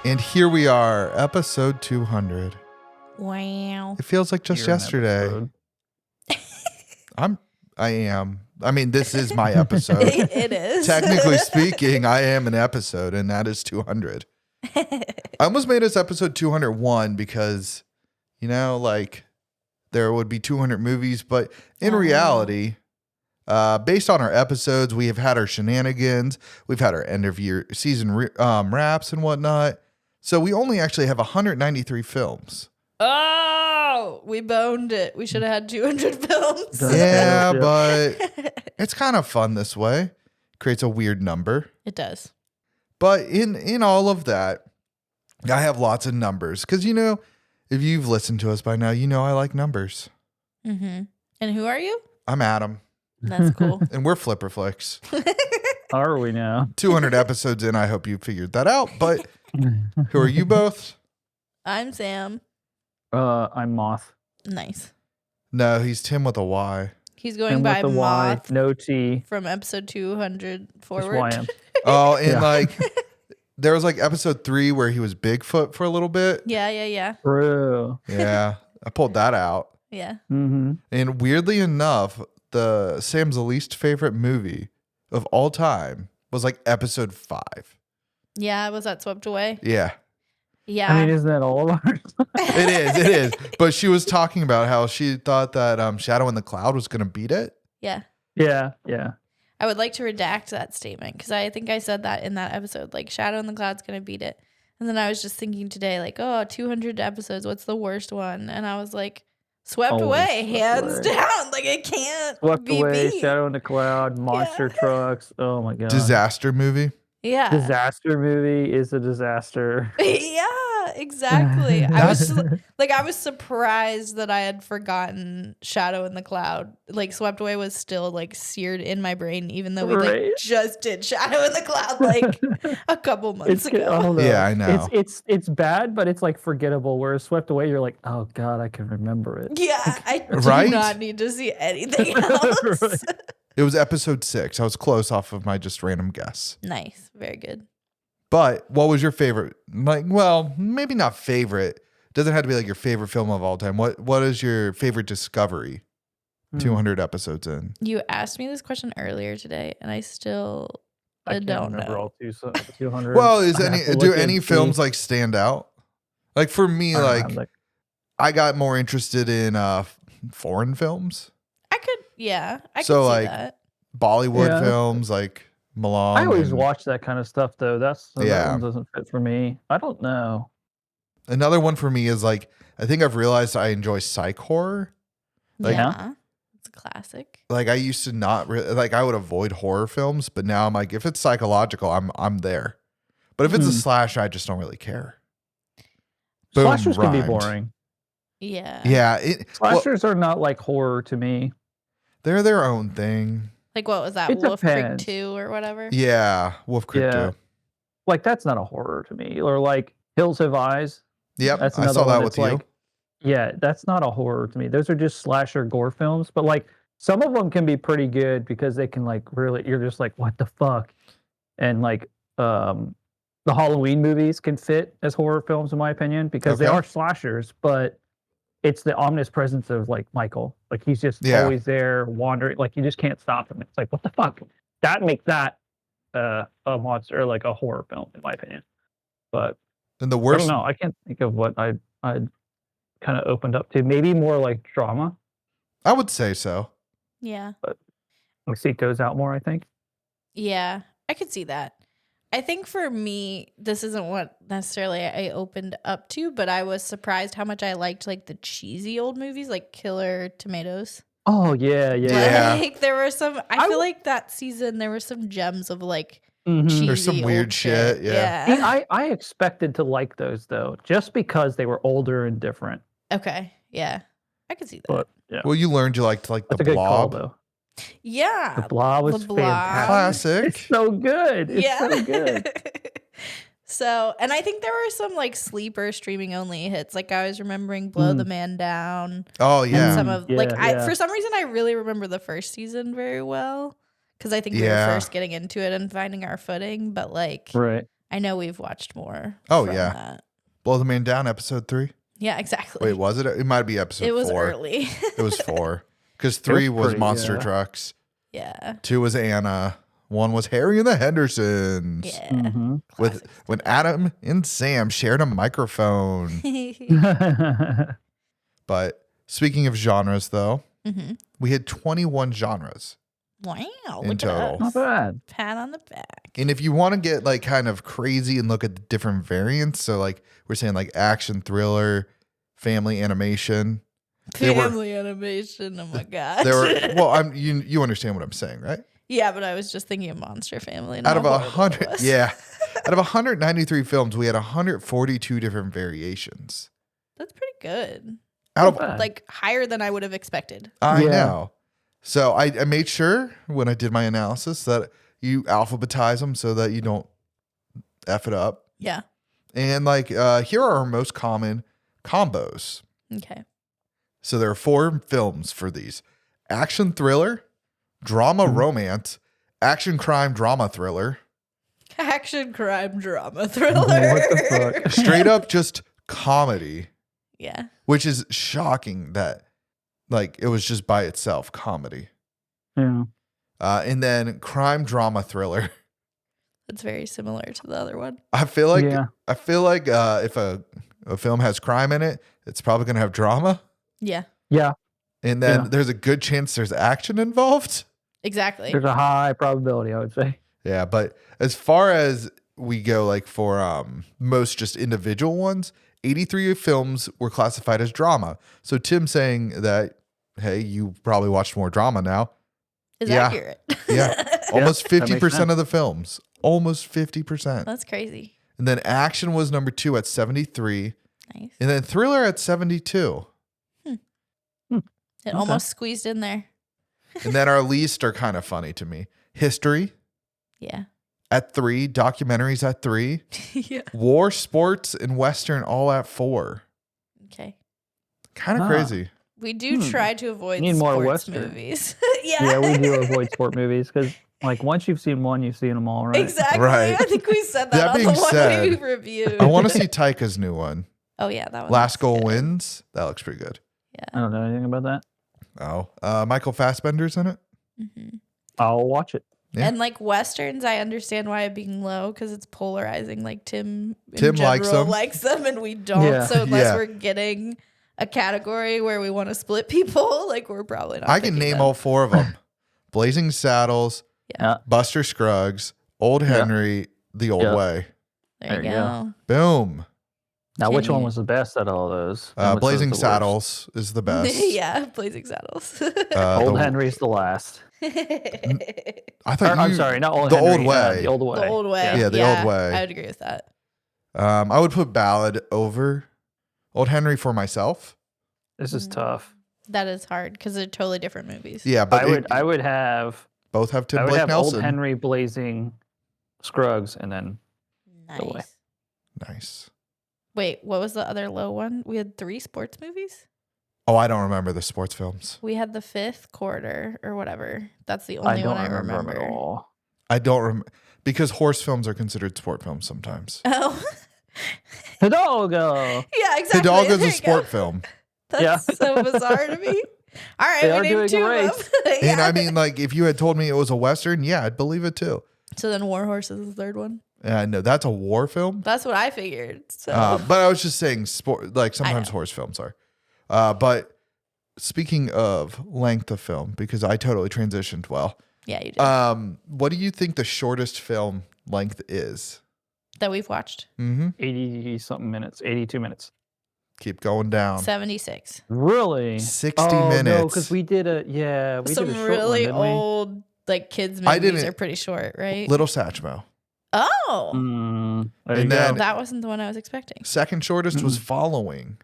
And here we are, episode 200. Wow. It feels like just yesterday. I am. I mean, this is my episode. It is. Technically speaking, I am an episode, and that is 200. I almost made this episode 201 because, you know, like there would be 200 movies, but in reality, based on our episodes, we have had our shenanigans, we've had our end of year season wraps and whatnot. So we only actually have 193 films. Oh, we boned it. We should have had 200 films. Yeah, but it's kind of fun this way. Creates a weird number. It does. But in all of that, I have lots of numbers. Because, you know, if you've listened to us by now, you know I like numbers. Mm-hmm. And who are you? I'm Adam. That's cool. And we're Flipper Flix. Are we now? 200 episodes in, I hope you figured that out. But who are you both? I'm Sam. I'm Moth. Nice. No, he's Tim with a Y. He's going And by with the Moth Y, no T. from episode 200 Just forward. YM. Oh, and Yeah. like, there was like episode 3 where he was Bigfoot for a little bit. Yeah. True. Yeah, I pulled that out. Yeah. Mm-hmm. And weirdly enough, Sam's least favorite movie of all time was like episode 5. Yeah, was that Swept Away? Yeah, Yeah. I mean, isn't that all of ours? it is. But she was talking about how she thought that Shadow in the Cloud was going to beat it. yeah. Yeah. I would like to redact that statement because I think I said that in that episode, like Shadow in the Cloud's going to beat it. And then I was just thinking today, like, 200 episodes, what's the worst one? And I was like, Swept Always Away, Swept hands Away. down. Like, it can't Swept be Away, beat. Shadow in the Cloud, Monster Trucks. Oh my god. Disaster movie. Yeah. Disaster movie is a disaster. Yeah, exactly. I was surprised that I had forgotten Shadow in the Cloud. Like Swept Away was still like seared in my brain, even though we like Right? just did Shadow in the Cloud like a couple months I ago. don't know. Yeah, I know. It's bad, but it's like forgettable. Whereas Swept Away, you're like, oh god, I can remember it. Yeah, I Right? do not need to see anything else. Right. It was episode 6. I was close off of my just random guess. Nice, very good. But what was your favorite? Like, well, maybe not favorite. Doesn't have to be like your favorite film of all time. What is your favorite discovery? 200 episodes in. You asked me this question earlier today, and I still I can't don't remember know. all 200. Well, do any and films see. like stand out? Like for me, I don't like know, I got more interested in foreign films, I could So, see like, that. Bollywood Yeah. films like Milan. I always and watch that kind of stuff though. That Yeah. one doesn't fit for me. I don't know. Another one for me is like I think I've realized I enjoy psych horror. Like, Yeah, it's a classic. Like I used to not really like I would avoid horror films, but now I'm like if it's psychological, I'm there. But if it's a slasher, I just don't really care. Boom, Slashers can be rhymed. boring. Yeah. Yeah, Slashers are not like horror to me. they're their own thing. Like what was that? It Wolf Creek depends. 2 or whatever? Yeah, Wolf Creek Yeah. 2. Like that's not a horror to me. Or like Hills Have Eyes. Yep, That's I another saw that one with that's you. like, yeah, that's not a horror to me. Those are just slasher gore films. But like some of them can be pretty good because they can like really, you're just like, what the fuck? And like the Halloween movies can fit as horror films in my opinion because they Okay. are slashers, but it's the ominous presence of like Michael. Like he's just Yeah. always there wandering. Like you just can't stop him. It's like, what the fuck? That makes that a monster, like a horror film in my opinion. But And the I worst don't know. I can't think of what I'd kind of opened up to. Maybe more like drama. I would say so. Yeah. Like see it goes out more, I think. Yeah. I could see that. I think for me, this isn't what necessarily I opened up to, but I was surprised how much I liked like the cheesy old movies like Killer Tomatoes. Oh yeah. Like there were some I feel like that season there were some gems of like cheesy There's some weird old shit, yeah. See, I expected to like those though, just because they were older and different. Okay. Yeah. I could see that. But yeah, Well, you learned you liked like that's the a good call Blob. though. Yeah. The Blob was The Blob. fantastic. Classic. It's so good. It's yeah. so good. So, and I think there were some like sleeper streaming only hits. Like I was remembering Blow the Man Down. Oh And yeah. some of Yeah, like yeah. for some reason I really remember the first season very well because I think we were Yeah. first getting into it and finding our footing. But like Right. I know we've watched more. Oh, from yeah. that. Blow the Man Down, episode 3. Yeah, exactly. Wait, was it? It might be episode 4. It was early. It was 4. Because 3 was pretty, Monster yeah. Trucks. Yeah. 2 was Anna. 1 was Harry and the Hendersons. Yeah. Mhm. With when Adam and Sam shared a microphone. But speaking of genres, though, hmm we had 21 genres. Wow. In Look total. at Not us. bad. Pat on the back. And if you want to get like kind of crazy and look at the different variants, so like we're saying like action, thriller, family animation. They were- Family animation. Oh my gosh. There were well, you understand what I'm saying, right? Yeah, but I was just thinking of Monster Family. And Out of how horrible it 100, was. yeah, out of 193 films, we had 142 different variations. That's pretty good. Out of Not bad. Like higher than I would have expected. I Yeah. know. So I made sure when I did my analysis that you alphabetize them so that you don't F it up. Yeah. And like here are our most common combos. Okay. So there are 4 films for these: action thriller, drama romance, action crime drama thriller, Action crime drama thriller. What the fuck? straight up just comedy, Yeah. which is shocking that like it was just by itself comedy. Yeah. And then crime drama thriller. That's very similar to the other one. I feel like Yeah. if a film has crime in it, it's probably gonna have drama. Yeah. Yeah. And then Yeah. there's a good chance there's action involved. Exactly. There's a high probability, I would say. Yeah, but as far as we go, like for most just individual ones, 83 films were classified as drama. So Tim saying that, hey, you probably watched more drama now. Is Yeah. accurate. Yeah, almost that makes 50% sense. of the films, almost 50%. That's crazy. And then action was number 2 at 73, Nice. and then thriller at 72. It almost squeezed in there. And then our least are kind of funny to me. History Yeah. at 3, documentaries at 3, Yeah. war, sports, and western all at 4. Okay. Kind of Ah. crazy. We do try to avoid Need more sports Western. movies. Yeah. Yeah, we do avoid sport movies because, like, once you've seen one, you've seen them all, right? Exactly. Right. I think we said that, That on the being one said, we reviewed. I want to see Taika's new one. Oh yeah, that one. Last Goal good. Wins. That looks pretty good. I don't know anything about that. Oh, Michael Fassbender's in it. Mhm. I'll watch it. Yeah. And like westerns, I understand why it being low because it's polarizing. Like Tim Tim likes them. likes them, and we don't. Yeah. So unless Yeah. we're getting a category where we want to split people, like we're probably not. I can picking name them. all 4 of them: Blazing Saddles, Yeah. Buster Scruggs, Old Yeah. Henry, The Old Yeah. Way. There you There you go. Boom. Now, which Can one you- was the best out of all those? And which was Blazing the worst? Saddles is the best. Yeah, Blazing Saddles. Old the- Henry's the last. I thought I'm you, sorry, not Old the Henry. Old Way. The Old Way. The Old Way. Yeah, the Old Way. I would agree with that. I would put Ballad over Old Henry for myself. This is tough. That is hard because they're totally different movies. Yeah, but I would have both have Tim I would Blake have Nelson. Old Henry, Blazing Scruggs, and then Way. Nice. Nice. Wait, what was the other low one? We had 3 sports movies. Oh, I don't remember the sports films. We had the 5th quarter or whatever. That's the I only don't one I remember them remember. at all. I don't remember because horse films are considered sport films sometimes. Oh, Hidalgo. yeah, exactly. Hidalgo's There a you sport go. film. That's Yeah. so bizarre to me. All right, They we are named doing 2 a of race. them. And Yeah. I mean, like, if you had told me it was a Western, yeah, I'd believe it too. So then War Horse is the 3rd one. No, that's a war film. That's what I figured. So But I was just saying, sport. Like sometimes know. horse films are. But speaking of length of film, because I totally transitioned well. yeah, you did. What do you think the shortest film length is? That we've watched. Mm-hmm. 80 something minutes, 82 minutes. Keep going down. 76. Really? 60 No, minutes. because we did a we Some did a short really one, didn't we? old like kids I movies didn't- are pretty short, right? Little Satchmo. Oh, There And you then- go. that wasn't the one I was expecting. Second shortest was Following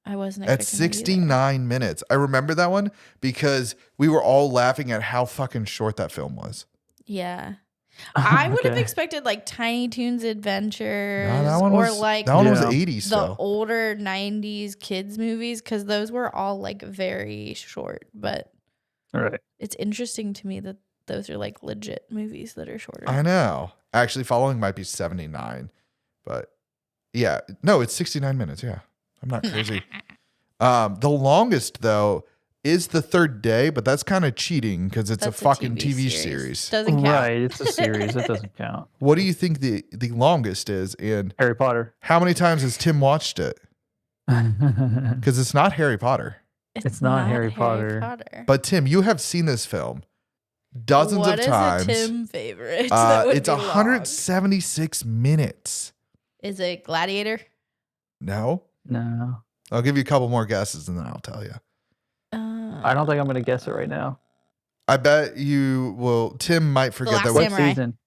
I wasn't at expecting that either. 69 minutes. I remember that one because we were all laughing at how fucking short that film was. Yeah. I would have Okay. expected like Tiny Toons Adventures No, that one or was, like that one was Yeah. 80s the though. older 90s kids movies because those were all like very short. But Right. it's interesting to me that those are like legit movies that are shorter. I know. Actually, Following might be 79, but yeah, no, it's 69 minutes. Yeah, I'm not crazy. The longest though is The Third Day, but that's kind of cheating because it's That's a fucking TV series. Doesn't count. Right, it's a series. It doesn't count. What do you think the longest is, and Harry Potter. how many times has Tim watched it? Because it's not Harry Potter. It's not Harry Potter. But Tim, you have seen this film dozens of times. What is a Tim favorite? that would It's be long? 176 minutes. Is it Gladiator? No, No, I'll give you a couple more guesses and then I'll tell you. I don't think I'm going to guess it right now. I bet you will. Tim might forget Last that. What Samurai. season?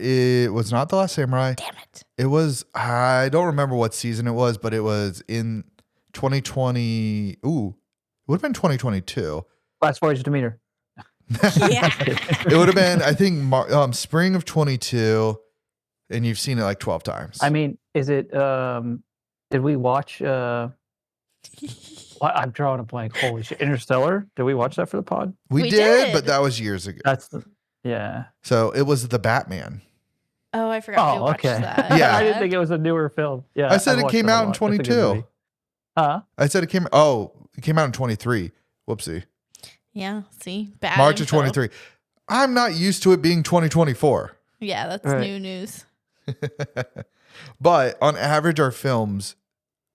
It was not The Last Samurai. Damn it. It was. I don't remember what season it was, but it was in 2020. Ooh, it would have been 2022. Last Voyage of Demeter. Yeah. It would have been, I think, spring of 22, and you've seen it like 12 times. I mean, is it? Did we watch? I'm drawing a blank. Holy shit! Interstellar. Did we watch that for the pod? we we did, did. but that was years ago. That's the. Yeah. So it was The Batman. Oh, I forgot we Oh, watched okay. that. Yeah. I didn't think it was a newer film. Yeah. I said I've it watched came a out in lot. That's a good 22. movie. Huh? I said it came. Oh, it came out in 23. Whoopsie. Yeah, see? Bad March of info. 23. I'm not used to it being 2024. Yeah, that's Right. new news. But on average, our films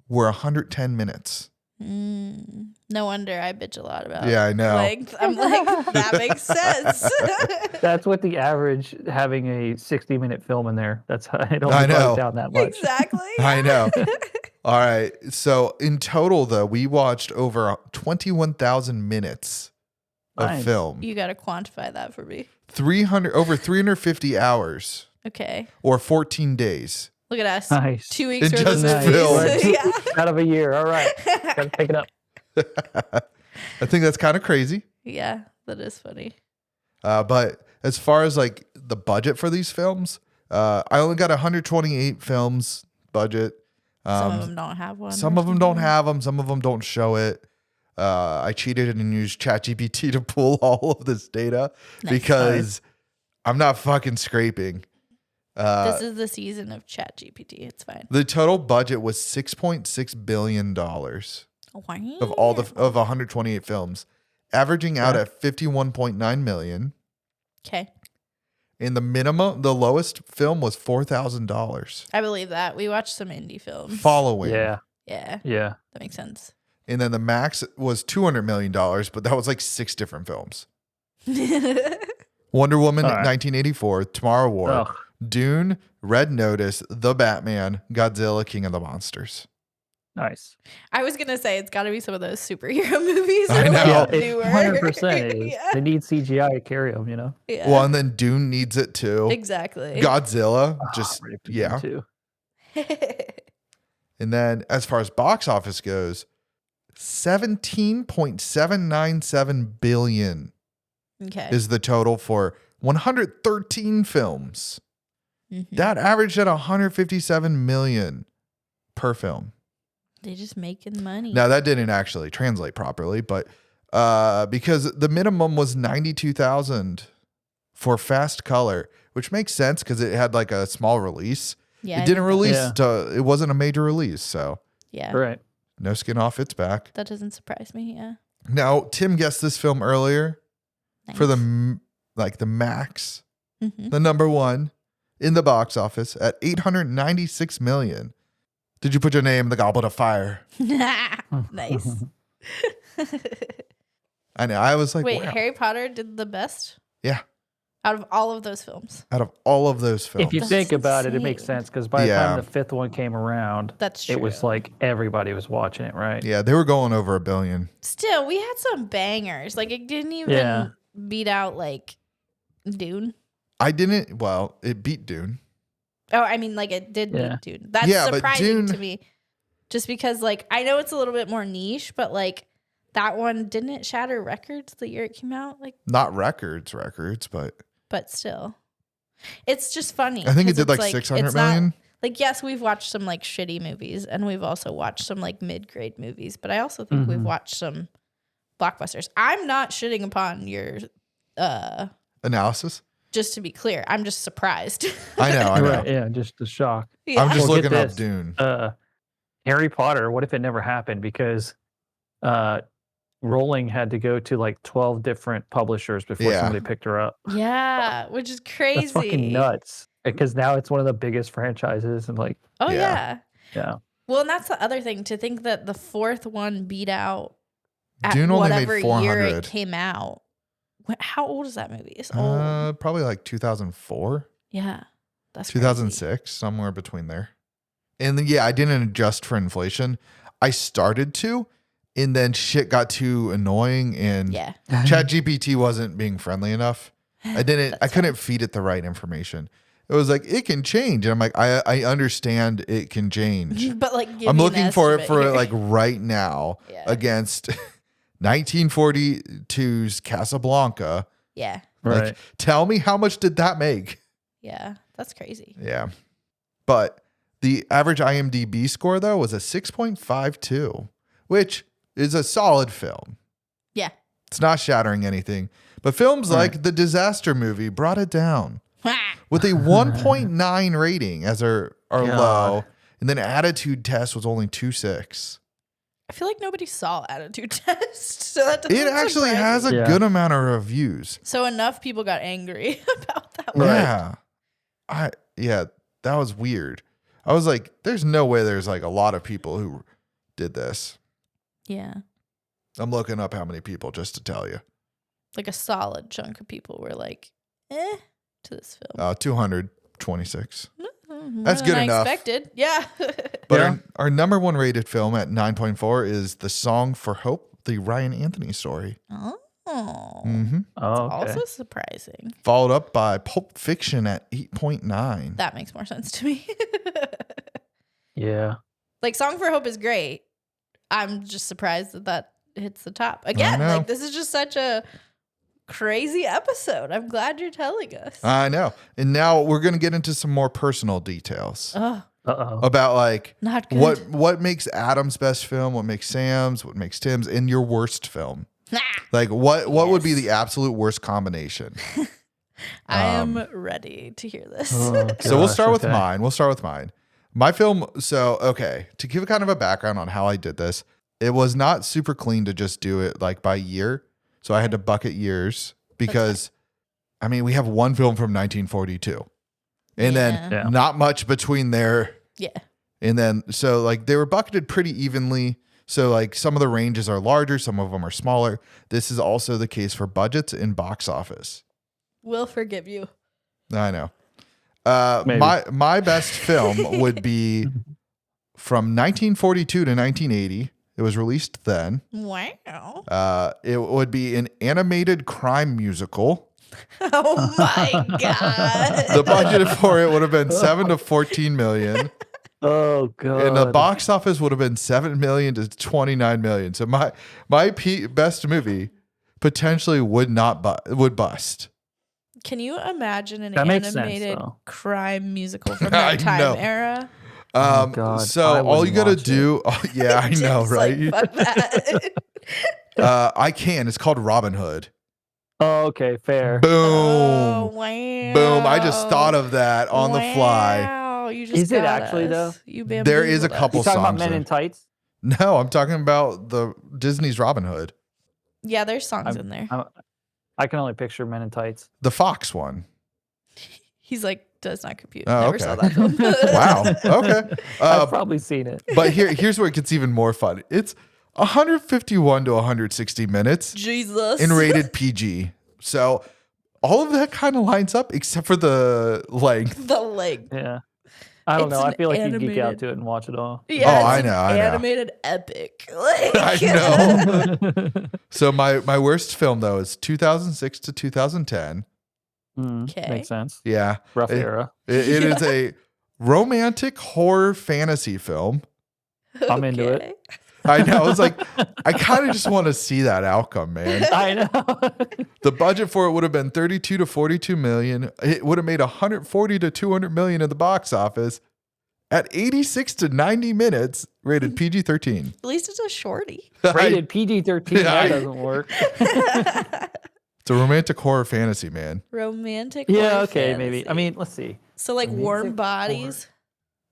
were 110 minutes. No wonder I bitch a lot about Yeah, I know. length. I'm like, that makes sense. That's what the average having a 60-minute film in there. That's how it only I know. goes down that much. Exactly. I know. All right. So in total, though, we watched over 21,000 minutes of Nice. film. You got to quantify that for me. 300 over 350 hours Okay. or 14 days. Look at us. Nice. 2 weeks It worth just of filled. movies. Yeah. Out of a year. All right. Gotta pick it up. I think that's kind of crazy. Yeah, that is funny. But as far as like the budget for these films, I only got 128 films budget. Some of them don't have one. Some or of them don't something. have them. Some of them don't show it. I cheated and used ChatGPT to pull all of this data Nice. because I'm not fucking scraping. This is the season of ChatGPT. It's fine. The total budget was $6.6 billion of Wow. all of 128 films, averaging out at 51.9 million. Okay. And the lowest film was $4,000. I believe that. We watched some indie films. Following. Yeah. Yeah, Yeah. that makes sense. And then the max was $200 million, but that was like 6 different films. Wonder Woman, All right. 1984, Tomorrow War, Ugh. Dune, Red Notice, The Batman, Godzilla, King of the Monsters. Nice. I was gonna say it's got to be some of those superhero movies. I or, know. like, It newer. 100% is. Yeah. They need CGI to carry them, you know? Yeah. Well, and then Dune needs it too. Exactly. Godzilla, Ah, just, ripped yeah. Too. And then as far as box office goes, 17.797 billion Okay. is the total for 113 films. Mhm. That averaged at 157 million per film. They just making money. Now that didn't actually translate properly, but because the minimum was 92,000 for Fast Color, which makes sense because it had like a small release. Yeah. It I didn't think release. Yeah. It wasn't a major release, so Yeah. Right. no skin off its back. That doesn't surprise me. Yeah. Now Tim guessed this film earlier for Nice. the max, Mhm. the number one in the box office at 896 million. Did you put your name in the goblet of fire? Nice. I know. I was like, Wait, wow. Harry Potter did the best Yeah. out of all of those films. Out of all of those films, If you That's think about it, it makes insane. sense because by the Yeah. time the fifth one came around, That's true. it was like everybody was watching it, right? yeah, they were going over $1 billion. Still, we had some bangers. Like it didn't even Yeah. beat out like Dune. I didn't. Well, it beat Dune. Oh, I mean, like it did Yeah. beat Dune. That's Yeah, but surprising Dune- to me. Just because, like, I know it's a little bit more niche, but like that one didn't it shatter records the year it came out? Like, Not records, but still, it's just funny. I think it 'cause did it's like 600 it's not- million. Like, yes, we've watched some like shitty movies, and we've also watched some like mid-grade movies. But I also think we've Mhm. watched some blockbusters. I'm not shitting upon your Analysis. just to be clear, I'm just surprised. I know. Right, yeah, just the shock. Yeah. I'm just Well, get looking up this. Dune. Harry Potter, what if it never happened? Because Rowling had to go to like 12 different publishers before Yeah. somebody picked her up. Yeah, which is crazy. That's fucking nuts. Because now it's one of the biggest franchises and like, Oh Yeah. yeah. Well, and that's the other thing, to think that the fourth one beat out at Dune only made whatever year 400. it came out. How old is that movie? It's old. Probably like 2004, Yeah, that's 2006, somewhere between there. And then, yeah, I didn't adjust for inflation. I started to, and then shit got too annoying, and Crazy. Yeah, ChatGPT wasn't being friendly enough. I couldn't feed it the right information. It was like, it can change. And I'm like, I understand it can change. but like, I'm looking for it estimate for here. like right now Yeah. against 1942's Casablanca. Yeah, Right. Like, tell me, how much did that make? yeah, that's crazy. Yeah. But the average IMDb score, though, was a 6.52, which is a solid film. Yeah, It's not shattering anything. But films like The Disaster Movie brought it down with a 1.9 rating as our God. low. And then Attitude Test was only 2.6. I feel like nobody saw Attitude Test, so that doesn't It actually surprise has me. a Yeah. good amount of reviews. So enough people got angry about that one. Right. Yeah, that was weird. I was like, there's no way there's like a lot of people who did this. Yeah, I'm looking up how many people just to tell you. like a solid chunk of people were like, to this film. 226. More that's than good I enough. Expected. Yeah. But Yeah. our number one rated film at 9.4 is The Song for Hope, the Ryan Anthony story. Oh. Mm-hmm. Oh, okay. Also surprising. Followed up by Pulp Fiction at 8.9. That makes more sense to me. Yeah. Like, Song for Hope is great. I'm just surprised that hits the top. Again, know. like, this is just such a crazy episode. I'm glad you're telling us. I know. And now we're going to get into some more personal details Oh, Uh-oh. about like not good. what makes Adam's best film, what makes Sam's, what makes Tim's, and your worst film. Like what would be Yes. the absolute worst combination? I am ready to hear this. Oh, So we'll gosh, start with okay. mine. My film, so okay, to give kind of a background on how I did this, it was not super clean to just do it like by year. So I had to bucket years because I mean, we have one film from 1942. And then Yeah. not much between there. Yeah. And then so like they were bucketed pretty evenly. So like some of the ranges are larger, some of them are smaller. This is also the case for budgets and box office. We'll forgive you. I know. Maybe. My best film would be from 1942 to 1980. It was released then. Wow. It would be an animated crime musical. Oh my God. The budget for it would have been 7 to 14 million, Oh, God. and the box office would have been 7 million to 29 million. So my best movie potentially would bust. Can you imagine an That makes sense, animated though. crime musical from I that time know. era? God, So I all you wouldn't gotta watch it. do, yeah, I know, Just right? Like, fuck that. I can. It's called Robin Hood. Oh, okay, fair. Boom. Oh, wow. Boom. I just thought of that on the fly. Wow, you just Is it got actually, us. though? You There is a bamboozled us. couple You talking about songs Men in- in Tights? No, I'm talking about the Disney's Robin Hood, Yeah, there's songs I'm- in there. I can only picture Men in Tights. the Fox one. He's like, does not compute. Oh, Never okay. saw that film. Wow. Okay. I've probably seen it. But here's where it gets even more fun. It's 151 to 160 minutes Jesus. and rated PG. So all of that kind of lines up except for the length. The leg. Yeah. I don't It's know. I an feel like you geek animated- out to it and watch it all. Yeah, Oh, it's I an know, I know. Animated epic. Like, I know. So my worst film though is 2006 to 2010. Okay. Makes sense. Yeah. Rough It- era. It is a romantic horror fantasy film. I'm into it. Okay. I know. It's like I kind of just want to see that outcome, man. I know. The budget for it would have been 32 to 42 million. It would have made 140 to 200 million in the box office at 86 to 90 minutes, rated PG-13. At least it's a shorty. Rated PG-13. Yeah, That doesn't work. It's a romantic horror fantasy, man. Romantic. Yeah, horror okay, maybe. I fantasy. mean, let's see. So like Warm Romantic Bodies.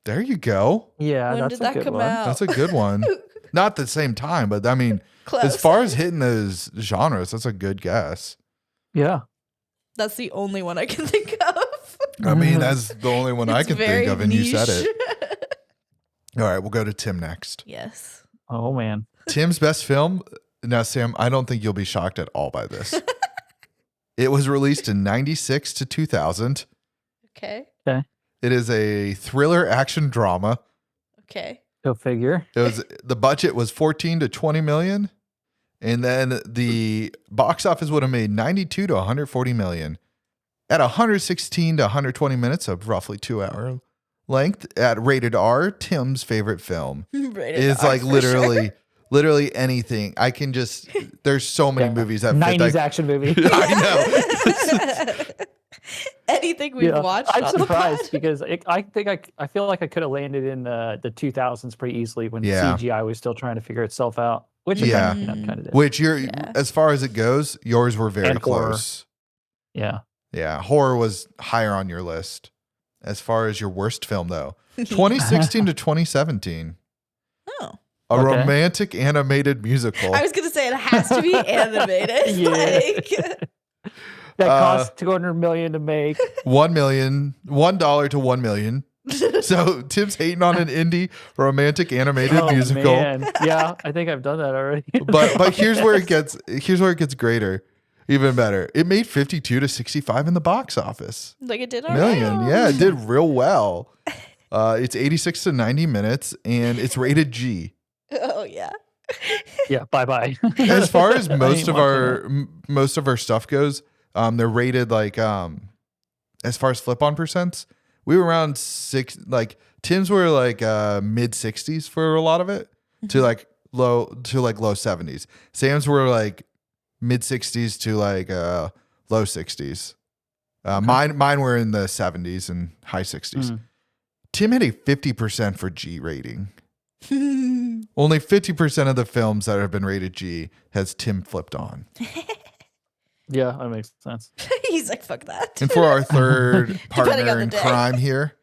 There you go. Yeah, When that's did a that good come one. out? That's a good one. Not the same time, but I mean, Close. as far as hitting those genres, that's a good guess. Yeah. That's the only one I can think of. I mean, that's the only one I It's can very think of, and you said it. niche. All right, we'll go to Tim next. Yes. Oh man. Tim's best film. Now, Sam, I don't think you'll be shocked at all by this. It was released in 96 to 2000. Okay. It is a thriller action drama. Okay. Go figure. The budget was 14 to 20 million. And then the box office would have made 92 to 140 million at 116 to 120 minutes of roughly 2 hour length at rated R. Tim's favorite film Rated is R like for literally anything. I can just, there's so many movies that fit 90s that. action movie. I know. Anything we've watched. I'm on the surprised pod. because I feel like I could have landed in the 2000s pretty easily when Yeah. CGI was still trying to figure itself out. Which it Yeah. kind of did. Which Yeah. as far as it goes, yours were very And horror. close. Yeah. Yeah. Horror was higher on your list. As far as your worst film, though, 2016 to 2017, Oh. a Okay. romantic animated musical. I was gonna say it has to be animated. Yeah. Like That cost $200 million to make. $1 to 1 million. So Tim's hating on an indie romantic animated Oh, musical. man. Yeah, I think I've done that already. But here's where it gets greater, even better. It made 52 to 65 in the box office. it did Million. Yeah, it did real well. It's 86 to 90 minutes and it's rated G. Oh yeah. Yeah, bye-bye. As far as most ain't of watching our stuff goes, they're rated like as far as flip-on percents, we were around 6, like Tim's were like mid 60s for a lot of it to like low 70s. Sam's were like mid 60s to like low 60s. Mine were in the 70s and high 60s. Mm. Tim had a 50% for G rating. Only 50% of the films that have been rated G has Tim flipped on. Yeah, that makes sense. He's like, fuck that. And for our third Depending partner on the in day. crime here,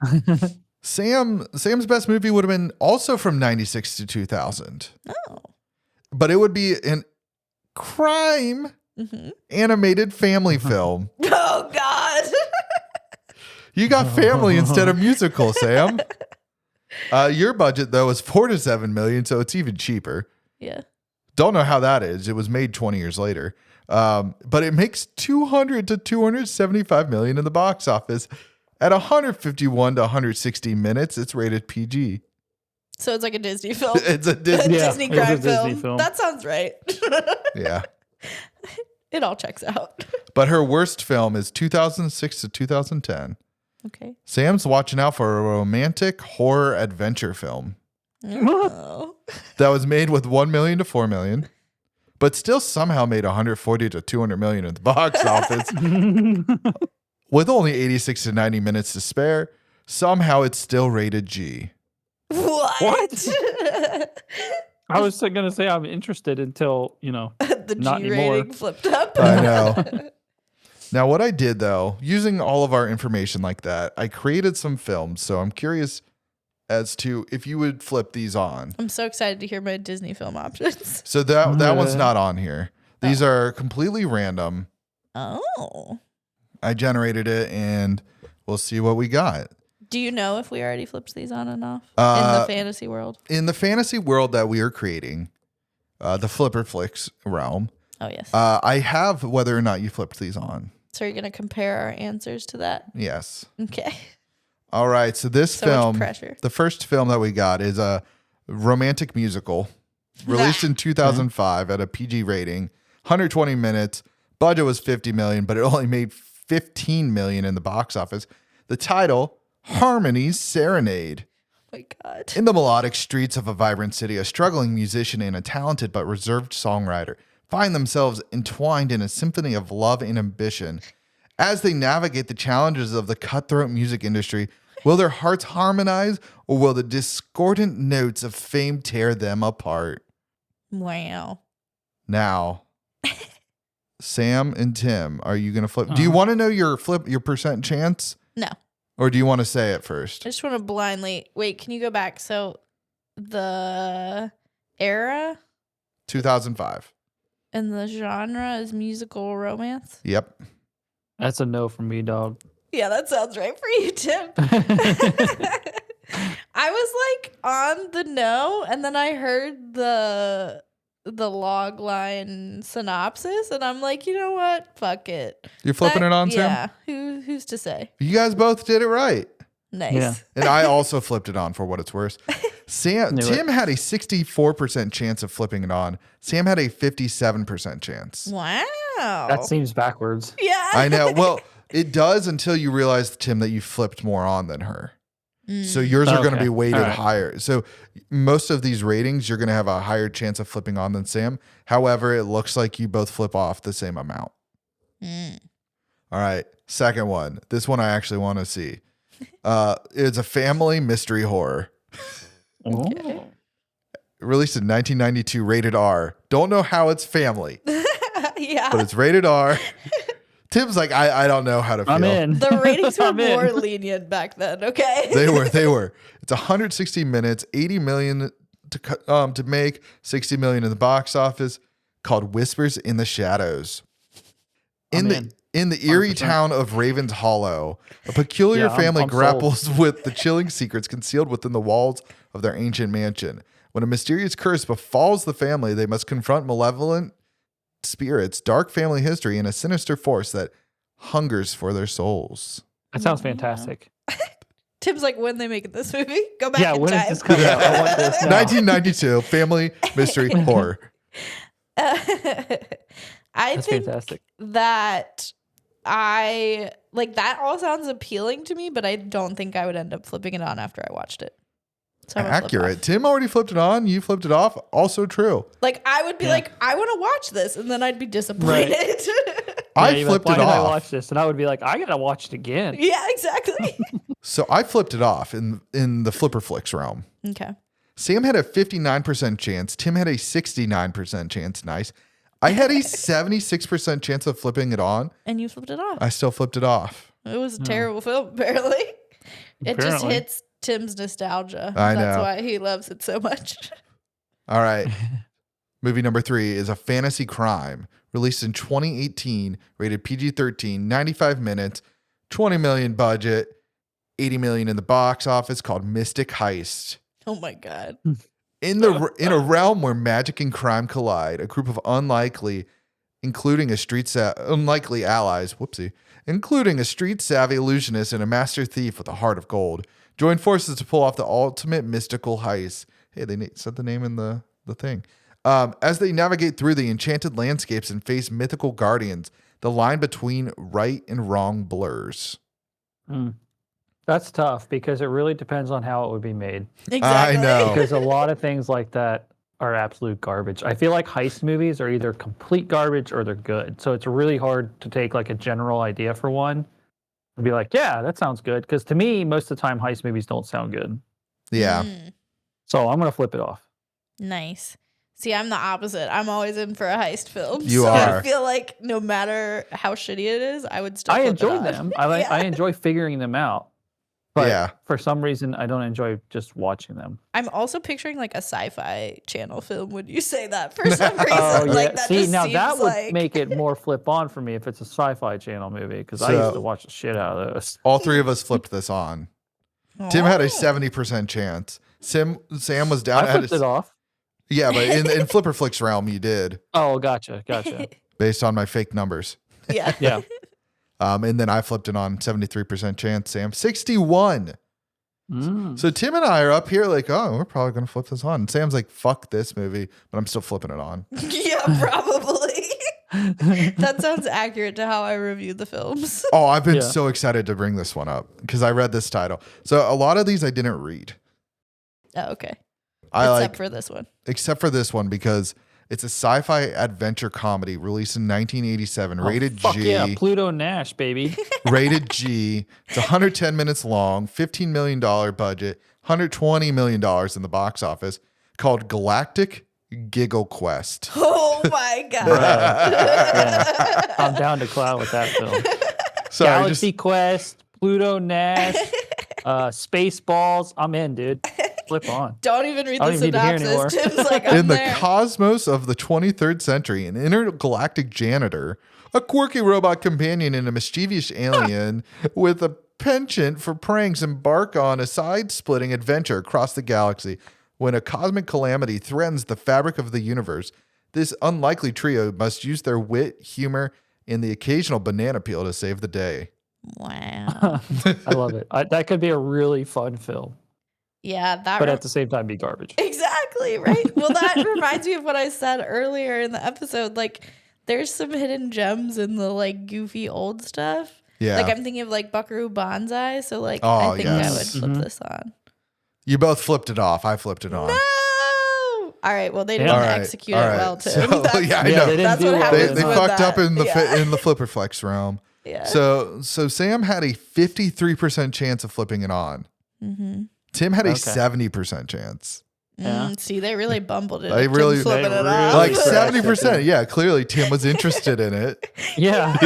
Sam's best movie would have been also from 96 to 2000. Oh. But it would be an crime animated family film. Oh God. You got family instead of musical, Sam. Your budget though is 4 to 7 million, so it's even cheaper. Yeah. Don't know how that is. It was made 20 years later. But it makes 200 to 275 million in the box office at 151 to 160 minutes. It's rated PG. So it's like a Disney film. It's a Disney. Yeah, Disney it was a crime Disney film. film. That sounds right. Yeah. It all checks out. But her worst film is 2006 to 2010. Okay. Sam's watching out for a romantic horror adventure film Oh. that was made with 1 million to 4 million, but still somehow made 140 to 200 million in the box office. With only 86 to 90 minutes to spare, somehow it's still rated G. What? I was going to say I'm interested until, The Not G anymore. rating flipped up. I know. Now, what I did though, using all of our information like that, I created some films. So I'm curious as to if you would flip these on. I'm so excited to hear my Disney film options. So that one's not on here. These are completely random. Oh. I generated it and we'll see what we got. Do you know if we already flipped these on and off in Uh, the fantasy world? In the fantasy world that we are creating, the Flipper Flix realm, Oh, yes. I have whether or not you flipped these on. So you're going to compare our answers to that? Yes. Okay. All right. So this So much film, pressure. the first film that we got is a romantic musical released in 2005 at a PG rating, 120 minutes. Budget was 50 million, but it only made 15 million in the box office. The title, Harmony's Serenade. Oh my God. In the melodic streets of a vibrant city, a struggling musician and a talented but reserved songwriter find themselves entwined in a symphony of love and ambition. As they navigate the challenges of the cutthroat music industry, will their hearts harmonize or will the discordant notes of fame tear them apart? Wow. Now, Sam and Tim, are you going to flip? Do you want to know your percent chance? No. Or do you want to say it first? I just want to blindly. Wait, can you go back? So the era 2005. and the genre is musical romance? Yep. That's a no from me, dog. Yeah, that sounds right for you, Tim. I was like on the no, and then I heard the log line synopsis, and I'm like, you know what? Fuck it. You're flipping it on, Sam? Yeah. Who's to say? You guys both did it right. Nice. Yeah. And I also flipped it on for what it's worth. Tim had a 64% chance of flipping it on. Sam had a 57% chance. Wow. That seems backwards. Yeah. I know. Well, it does until you realize, Tim, that you flipped more on than her. So yours are going to be weighted higher. So most of these ratings, you're going to have a higher chance of flipping on than Sam. However, it looks like you both flip off the same amount. All right. Second one. This one I actually want to see. It's a family mystery horror. Okay. Released in 1992, rated R. Don't know how it's family, Yeah. but it's rated R. Tim's like, I don't know how to feel. I'm in. The ratings were I'm in. more lenient back then, okay? They were. It's 160 minutes, 80 million to make, 60 million in the box office, called Whispers in the Shadows. In the eerie 100%. town of Ravens Hollow, a peculiar family I'm grapples with the chilling secrets concealed within the walls of their ancient mansion. When a mysterious curse befalls the family, they must confront malevolent spirits, dark family history, and a sinister force that hungers for their souls. That sounds fantastic. Tim's like, when they making this movie? Go back Yeah, in when time. is this coming out? I want this now. 1992, family mystery horror. I That's think fantastic. that I like that all sounds appealing to me, but I don't think I would end up flipping it on after I watched it. So I'm gonna flip Accurate. off. Tim already flipped it on. You flipped it off. Also true. Like I would be like, I want to watch this, and then I'd be disappointed. I you're flipped like, it why did I off. watch this? And I would be like, I gotta watch it again. Yeah, exactly. So I flipped it off in the Flipper Flix realm. Okay. Sam had a 59% chance. Tim had a 69% chance. Nice. I had a 76% chance of flipping it on. And you flipped it off. I still flipped it off. It was a terrible film, apparently. It just Apparently. hits Tim's nostalgia. I That's know. why he loves it so much. All right. Movie number 3 is a fantasy crime released in 2018, rated PG-13, 95 minutes, 20 million budget, 80 million in the box office, called Mystic Heist. Oh my God. In a realm where magic and crime collide, a group of unlikely allies, including a street savvy illusionist and a master thief with a heart of gold, join forces to pull off the ultimate mystical heist. Hey, they said the name in the thing. As they navigate through the enchanted landscapes and face mythical guardians, the line between right and wrong blurs. That's tough because it really depends on how it would be made. Exactly. I know. Because a lot of things like that are absolute garbage. I feel like heist movies are either complete garbage or they're good. So it's really hard to take like a general idea for one and be like, yeah, that sounds good. Because to me, most of the time, heist movies don't sound good. Yeah. So I'm going to flip it off. Nice. See, I'm the opposite. I'm always in for a heist film. You so are. I feel like no matter how shitty it is, I would still I flip it enjoy on. them. Yeah. I enjoy figuring them out. But Yeah. for some reason, I don't enjoy just watching them. I'm also picturing like a sci-fi channel film when you say that for some reason. Oh, yeah. Like, that See, just now seems that would like... make it more flip on for me if it's a sci-fi channel movie because I So- used to watch the shit out of those. All three of us flipped this on. Tim had a Oh. 70% chance. Sam was down I at flipped it off. Yeah, but in Flipper Flix realm, you did Oh, gotcha. based on my fake numbers. Yeah. Yeah. And then I flipped it on 73% chance. Sam 61. Mm. So Tim and I are up here like, oh, we're probably gonna flip this on. And Sam's like, fuck this movie, but I'm still flipping it on. Yeah, probably. That sounds accurate to how I reviewed the films. Oh, I've been Yeah. so excited to bring this one up because I read this title. So a lot of these I didn't read. Oh, okay. Except For this one because it's a sci-fi adventure comedy released in 1987, rated Fuck G. yeah, Pluto Nash, baby. Rated G. It's 110 minutes long, $15 million budget, $120 million in the box office, called Galactic Giggle Quest. Oh my god. Yeah. I'm down to clown with that film. Sorry, Galaxy Quest, Pluto Nash, Spaceballs. I'm in, dude. Flip on. Don't even read I the don't even need to hear anymore. synopsis. Tim's like, I'm in the there. cosmos of the 23rd century, an intergalactic janitor, a quirky robot companion, and a mischievous alien with a penchant for pranks embark on a side-splitting adventure across the galaxy. When a cosmic calamity threatens the fabric of the universe, this unlikely trio must use their wit, humor, and the occasional banana peel to save the day. Wow. I love it. That could be a really fun film, Yeah, that but at the same time be garbage. exactly, right? Well, that reminds me of what I said earlier in the episode. Like, there's some hidden gems in the like goofy old stuff. Yeah. Like, I'm thinking of like Buckaroo Banzai. So, like, Oh, I think yes. I would flip this on. You both flipped it off. I flipped it on. No! All right. Well, they didn't All right, execute all it right. well, too. So, yeah, I know. They didn't That's do what well. They happens with fucked up that. in the Yeah. in the Flipperflex realm. Yeah. So Sam had a 53% chance of flipping it on. Mm-hmm. Tim had a Okay. 70% chance. Yeah. See, they really bumbled it. They Tim's really- flipping they it really off. Like crashed it, 70%. Yeah, clearly Tim was interested in it. Yeah.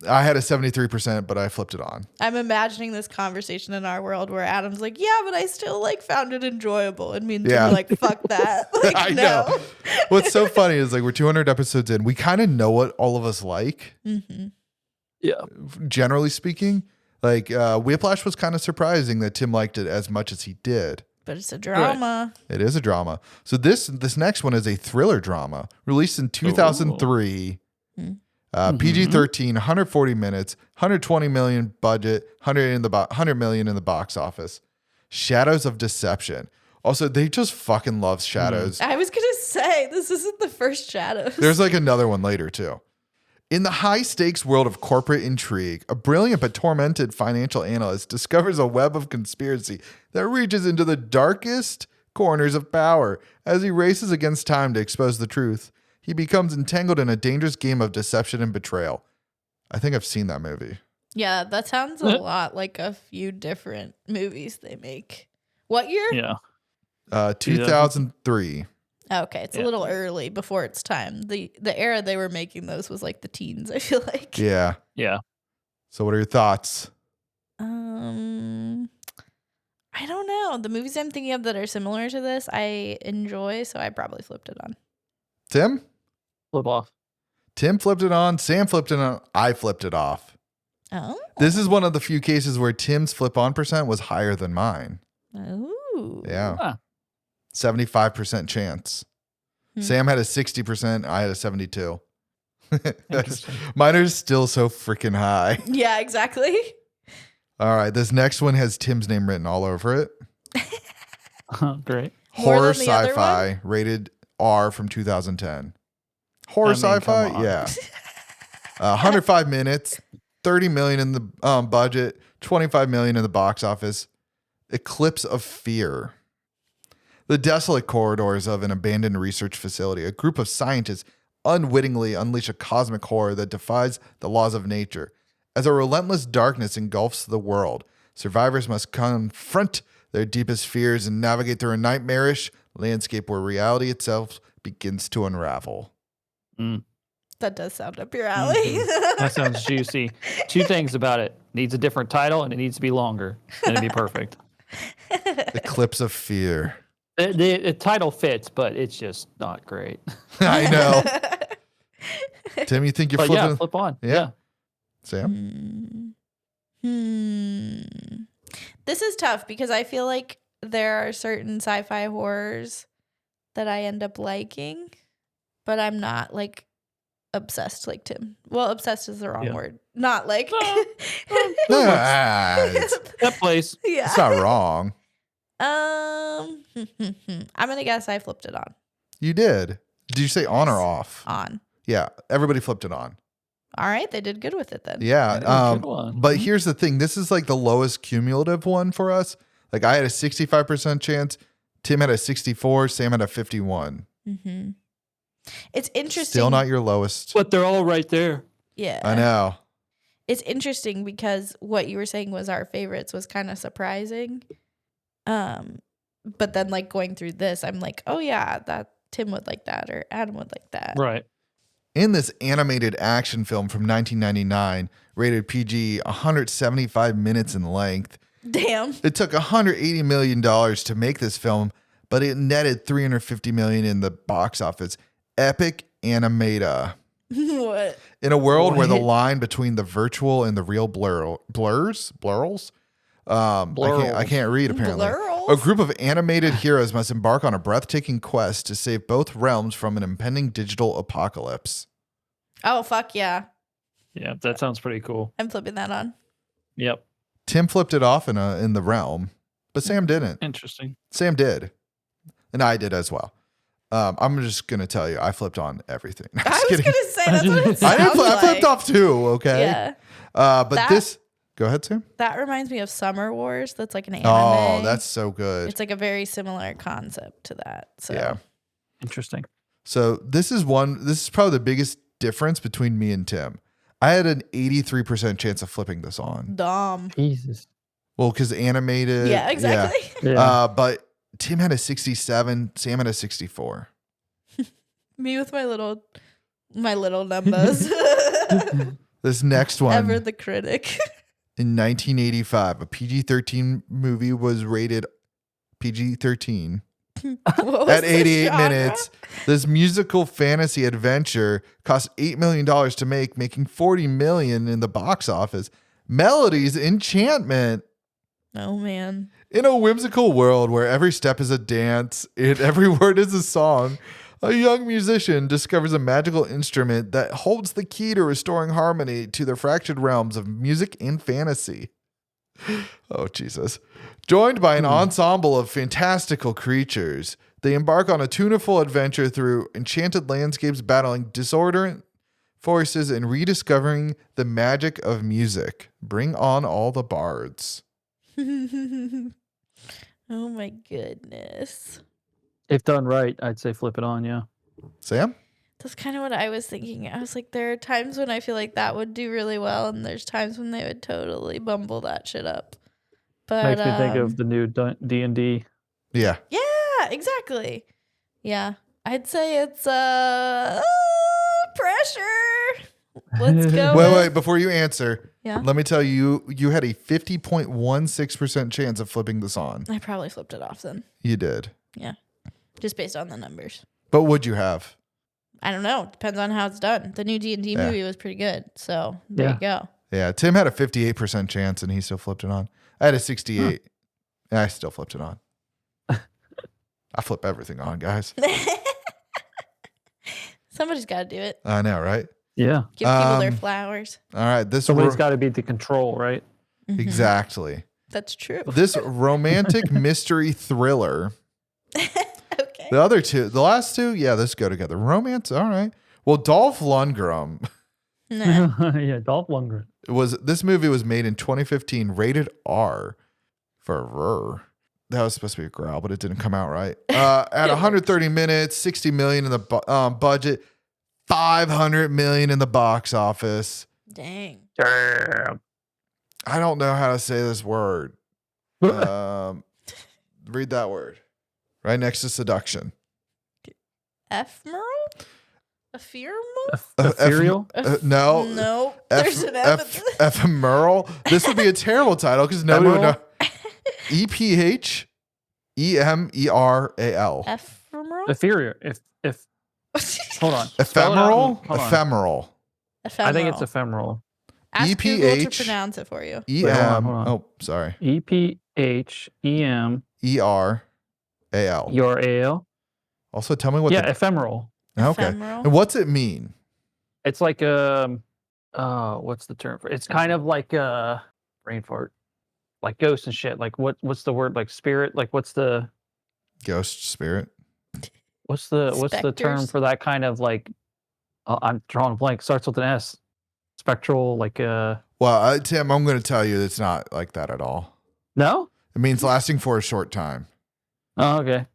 I had a 73%, but I flipped it on. I'm imagining this conversation in our world where Adam's like, yeah, but I still like found it enjoyable. And me and Tim Yeah. are like, fuck that. Like, I no. know. What's so funny is like we're 200 episodes in. We kind of know what all of us like, Mm-hmm. Yeah. generally speaking. Like Whiplash was kind of surprising that Tim liked it as much as he did. But it's a drama. It is a drama. So this next one is a thriller drama released in 2003. PG-13, 140 minutes, 120 million budget, 100 million in the box office. Shadows of Deception. Also, they just fucking love Shadows. I was going to say, this isn't the first Shadows. There's like another one later too. In the high-stakes world of corporate intrigue, a brilliant but tormented financial analyst discovers a web of conspiracy that reaches into the darkest corners of power. As he races against time to expose the truth, he becomes entangled in a dangerous game of deception and betrayal. I think I've seen that movie. Yeah, that sounds a lot like a few different movies they make. What year? Yeah. 2003. Okay, it's a little early before its time. The era they were making those was like the teens, I feel like. Yeah. Yeah. So what are your thoughts? I don't know. The movies I'm thinking of that are similar to this, I enjoy, so I probably flipped it on. Tim? Flip off. Tim flipped it on. Sam flipped it on. I flipped it off. Oh. This is one of the few cases where Tim's flip on percent was higher than mine. Ooh. Yeah. Huh. 75% chance. Sam had a 60%. I had a 72. Interesting. Mine are still so freaking high. Yeah, exactly. All right. This next one has Tim's name written all over it. Great. More Horror than the other sci-fi rated R from 2010. Horror I mean, sci-fi? come on. Yeah. 105 minutes, 30 million in the budget, 25 million in the box office. Eclipse of Fear. The desolate corridors of an abandoned research facility, a group of scientists unwittingly unleash a cosmic horror that defies the laws of nature. As a relentless darkness engulfs the world, survivors must confront their deepest fears and navigate through a nightmarish landscape where reality itself begins to unravel. That does sound up your alley. That sounds juicy. Two things about it. Needs a different title and it needs to be longer. And it'd be perfect. Eclipse of Fear. The title fits, but it's just not great. I know. Tim, you think you're But flipping? yeah, flip on. Yeah. Sam? This is tough because I feel like there are certain sci-fi horrors that I end up liking, but I'm not like obsessed like Tim. Well, obsessed is the wrong word. Not like. That place. Yeah. It's not wrong. I'm gonna guess I flipped it on. You did. Did you say on or off? On. Yeah, everybody flipped it on. All right, they did good with it then. Yeah. Good one. But here's the thing. This is like the lowest cumulative one for us. Like I had a 65% chance. Tim had a 64. Sam had a 51. Mm-hmm. It's interesting. Still not your lowest. But they're all right there. Yeah. I know. It's interesting because what you were saying was our favorites was kind of surprising. but then like going through this, I'm like, oh yeah, that Tim would like that or Adam would like that. Right. In this animated action film from 1999, rated PG, 175 minutes in length, Damn. it took $180 million to make this film, but it netted $350 million in the box office. Epic Animata. What? In a world where the What? line between the virtual and the real blurs. I can't read apparently. Blurls? A group of animated heroes must embark on a breathtaking quest to save both realms from an impending digital apocalypse. Oh fuck yeah. Yeah, that sounds pretty cool. I'm flipping that on. Yep. Tim flipped it off in the realm, but Sam didn't. Interesting. Sam did, and I did as well. I'm just gonna tell you, I flipped on everything. I'm I just was kidding. gonna say that's what it I sounds didn't. I flipped like. off too. Okay. Yeah. But That- this. Go ahead, Sam. That reminds me of Summer Wars. That's like an anime. Oh, that's so good. It's like a very similar concept to that. So Yeah. Interesting. So this is probably the biggest difference between me and Tim. I had an 83% chance of flipping this on. dumb. Jesus. Well, because animated. Yeah, exactly. Yeah. But Tim had a 67. Sam had a 64. Me with my little numbers. This next one. Ever the critic. In 1985, a PG-13 movie was rated PG-13 What was at the 88 genre? minutes. This musical fantasy adventure cost $8 million to make, making $40 million in the box office. Melody's Enchantment. Oh man. In a whimsical world where every step is a dance and every word is a song, a young musician discovers a magical instrument that holds the key to restoring harmony to the fractured realms of music and fantasy. Oh, Jesus. Joined by an ensemble of fantastical creatures, they embark on a tuneful adventure through enchanted landscapes, battling disordant forces and rediscovering the magic of music. Bring on all the bards. Oh my goodness. If done right, I'd say flip it on. Yeah. Sam? That's kind of what I was thinking. I was like, there are times when I feel like that would do really well, and there's times when they would totally bumble that shit up. But Makes me think of the new D&D. Yeah. yeah, exactly. Yeah, I'd say it's pressure. Let's go. Wait, before you answer, Yeah, let me tell you, you had a 50.16% chance of flipping this on. I probably flipped it off then. You did. Yeah, just based on the numbers. But would you have? I don't know. Depends on how it's done. The new D&D Yeah. movie was pretty good, so there you go. Yeah, Tim had a 58% chance and he still flipped it on. I had a 68. And I still flipped it on. I flip everything on, guys. Somebody's got to do it. I know, right? Yeah. Give people their Um, flowers. All right, this Somebody's got to be the control, right? Mhm. exactly. That's true. This romantic mystery thriller. Okay. The last two, yeah, let's go together. Romance, all right. Well, Dolph Lundgren Nah. Yeah. Dolph Lundgren. this movie was made in 2015, rated R for Rrr. That was supposed to be a growl, but it didn't come out right. At 130 minutes, 60 million in the budget, 500 million in the box office. Dang. Damn. I don't know how to say this word. Read that word. Right next to seduction. Ephemeral? Ephemeral? Ethereal. No. No. There's an F. Ephemeral. This would be a terrible title because nobody would know. EPHEMERAL. Ephemeral? Ethereal. If hold on. Spell it out Ephemeral? and- hold on. Ephemeral. I think it's ephemeral. Ask Google to EPH. pronounce it for you. Wait, hold EM. on. Oh, sorry. EPHEM. ERAL. Your ale. Also, tell me what. Yeah, ephemeral. Okay. Ephemeral. And what's it mean? It's like what's the term for it? It's kind of like brain fart. Like ghosts and shit. Like what's the word? Like spirit? Like what's the Ghost spirit. what's the term Specters? for that kind of like I'm drawing a blank. Starts with an S. Spectral, like Well, Tim, I'm going to tell you it's not like that at all. no? It means lasting for a short time. Oh, okay.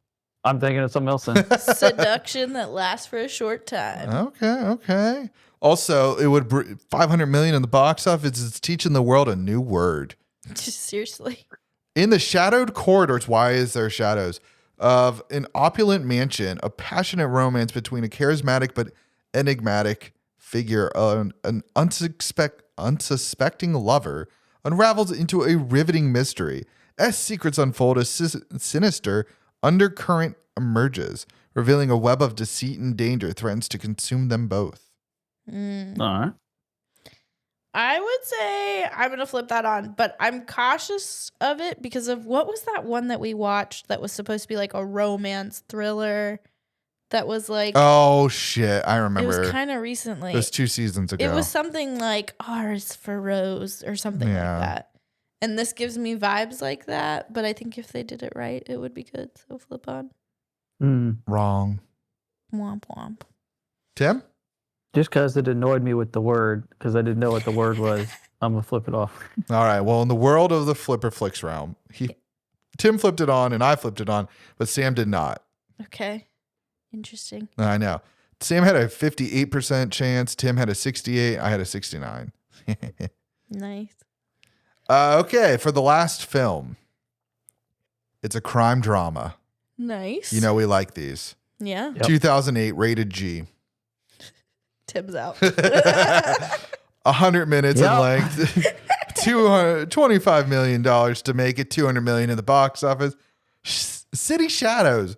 I'm thinking of something else then. Seduction that lasts for a short time. Okay. Also, it would 500 million in the box office. It's teaching the world a new word. Seriously. In the shadowed corridors, why is there shadows? Of an opulent mansion, a passionate romance between a charismatic but enigmatic figure and an unsuspecting lover unravels into a riveting mystery. As secrets unfold, a sinister undercurrent emerges, revealing a web of deceit and danger threatens to consume them both. All right. I would say I'm going to flip that on, but I'm cautious of it because of what was that one that we watched that was supposed to be like a romance thriller that was like... Oh, shit. I It remember. was kind of recently. It was 2 seasons ago. It was something like R's for Rose or something like that. And this gives me vibes like that, but I think if they did it right, it would be good. So flip on. Wrong. Womp womp. Tim? Just because it annoyed me with the word, because I didn't know what the word was, I'm going to flip it off. All right. Well, in the world of the Flipper Flix realm, Tim flipped it on and I flipped it on, but Sam did not. Okay. Interesting. I know. Sam had a 58% chance. Tim had a 68. I had a 69. Nice. Okay. For the last film, it's a crime drama. Nice. You know, we like these. Yeah. Yep. 2008 rated G. Tim's out. 100 minutes in Yep. length. $225 million to make it. $200 million in the box office. City Shadows.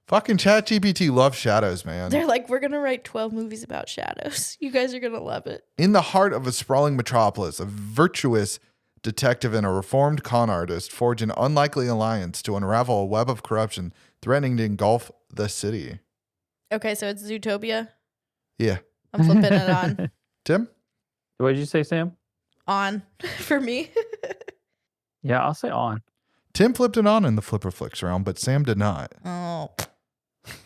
Fucking ChatGPT loves shadows, man. They're like, we're going to write 12 movies about shadows. You guys are going to love it. In the heart of a sprawling metropolis, a virtuous detective and a reformed con artist forge an unlikely alliance to unravel a web of corruption threatening to engulf the city. Okay, so it's Zootopia. Yeah. I'm flipping it on. Tim? What did you say, Sam? On for me. Yeah, I'll say on. Tim flipped it on in the Flipper Flix realm, but Sam did not. Oh.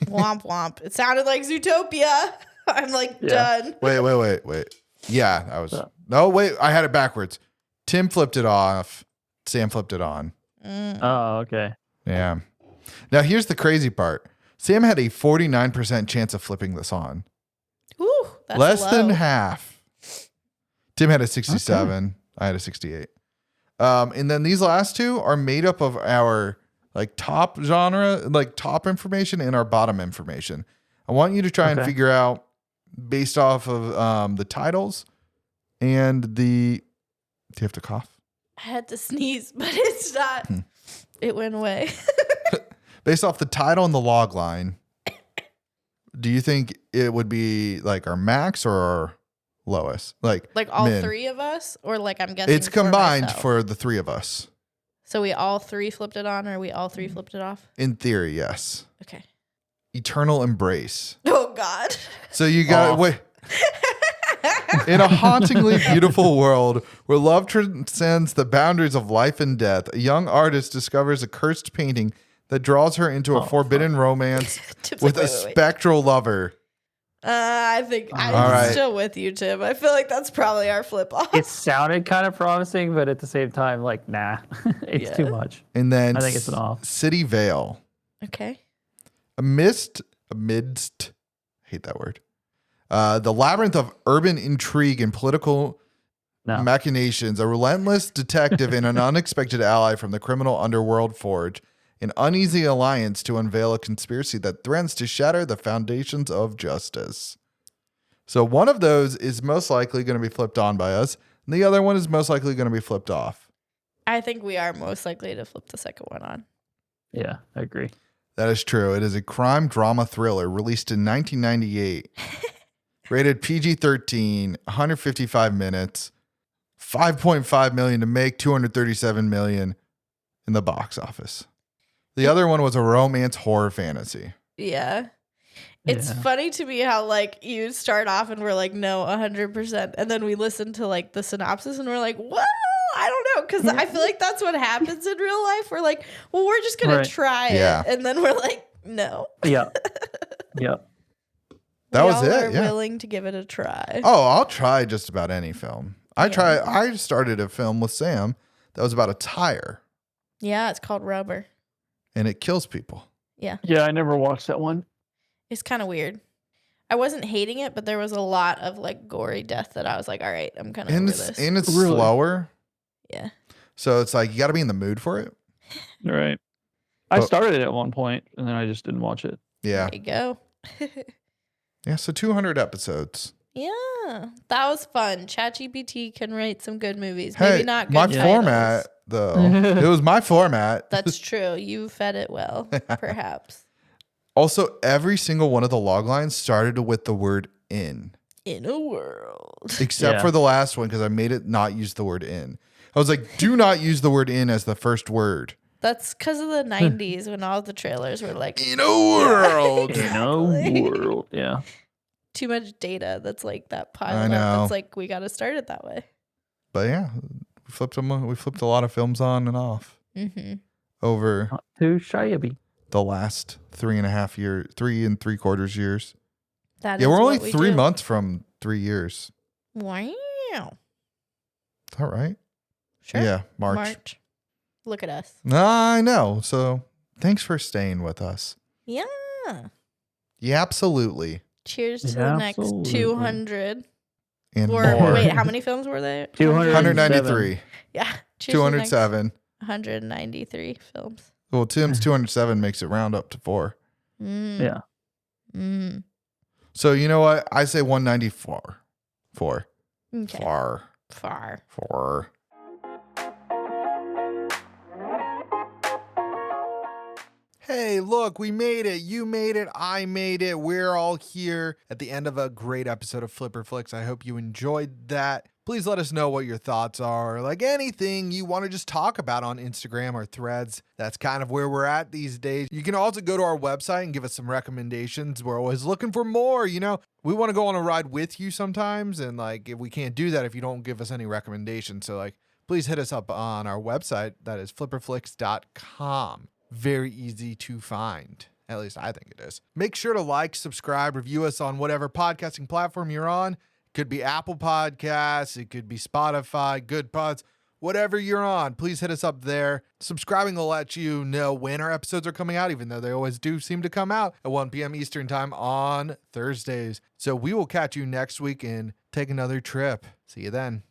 Womp womp. It sounded like Zootopia. I'm like Yeah. done. Wait. Yeah, I was. No, wait. I had it backwards. Tim flipped it off. Sam flipped it on. Oh, okay. Yeah. Now, here's the crazy part. Sam had a 49% chance of flipping this on. Ooh, that's Less low. than half. Tim had a 67. Okay. I had a 68. And then these last two are made up of our like top genre, like top information and our bottom information. I want you to try and figure out based off of the titles and the... Do you have to cough? I had to sneeze, but it's not. It went away. Based off the title and the log line, do you think it would be like our max or our lowest? Like all mid? three of us? Or like I'm guessing It's combined myself? for the three of us. So we all three flipped it on or we all three flipped it off? In theory, yes. Okay. Eternal Embrace. Oh, God. So you got wait. In a hauntingly beautiful world where love transcends the boundaries of life and death, a young artist discovers a cursed painting that draws her into a forbidden romance with a spectral lover. I think I'm right. still with you, Tim. I feel like that's probably our flip off. It sounded kind of promising, but at the same time, like, nah, it's too much. And then I think it's an off. City Vale. Okay. Amidst, hate that word. The labyrinth of urban intrigue and political machinations, a relentless detective and an unexpected ally from the criminal underworld forge an uneasy alliance to unveil a conspiracy that threatens to shatter the foundations of justice. So one of those is most likely going to be flipped on by us, and the other one is most likely going to be flipped off. I think we are most likely to flip the second one on. Yeah, I agree. That is true. It is a crime drama thriller released in 1998. Rated PG-13, 155 minutes, $5.5 million to make, $237 million in the box office. The other one was a romance horror fantasy. Yeah. It's funny to me how like you start off and we're like, no, 100%. And then we listen to like the synopsis and we're like, well, I don't know. Because I feel like that's what happens in real life. We're like, well, we're just going to try it. And then we're like, no. Yeah. That was it. Are willing to give it a try. Oh, I'll try just about any film. I started a film with Sam that was about a tire. Yeah, it's called Rubber. And it kills people. Yeah. Yeah, I never watched that one. It's kind of weird. I wasn't hating it, but there was a lot of like gory death that I was like, all right, I'm kind of over this. And it's slower. Yeah. So it's like you got to be in the mood for it. Right. I But- started it at one point and then I just didn't watch it. Yeah. There you go. Yeah. So 200 episodes. Yeah, that was fun. ChatGPT can write some good movies. Hey, Maybe not good my titles. format, though. It was my format. That's true. You fed it well, perhaps. Also, every single one of the log lines started with the word in, In a world. except Yeah. for the last one because I made it not use the word in. I was like, do not use the word in as the first word. That's because of the 90s when all the trailers were like, In a world. In a world. Yeah. too much data that's like that I pile up. know. That's like, we got to start it that way. But yeah, we flipped a lot of films on and off Mm-hmm. over Not too shabby. the last 3.75 years. That Yeah, is we're only what we 3 do. months from 3 years. Wow. Is that right? Sure. Yeah, March. Look at us. I know. So thanks for staying with us. Yeah. Yeah, absolutely. Cheers to Yeah, the next absolutely. 200. And Or more. wait, how many films were there? 200. 193. Yeah. Cheers to the next 207. 193 films. Well, Tim's 207 makes it round up to 4. Mm. Yeah. Mm. So you know what? I say 194. 4. Okay. Far. Far. 4. Hey, look, we made it. You made it. I made it. We're all here at the end of a great episode of Flipper Flix. I hope you enjoyed that. Please let us know what your thoughts are, like anything you want to just talk about on Instagram or Threads. That's kind of where we're at these days. You can also go to our website and give us some recommendations. We're always looking for more, you know. We want to go on a ride with you sometimes, and like if we can't do that if you don't give us any recommendations. So like please hit us up on our website. That is flipperflix.com. Very easy to find. At least I think it is. Make sure to like, subscribe, review us on whatever podcasting platform you're on. It could be Apple Podcasts. It could be Spotify, Good Pods, whatever you're on. Please hit us up there. Subscribing will let you know when our episodes are coming out, even though they always do seem to come out at 1 p.m. Eastern time on Thursdays. So we will catch you next week and take another trip. See you then.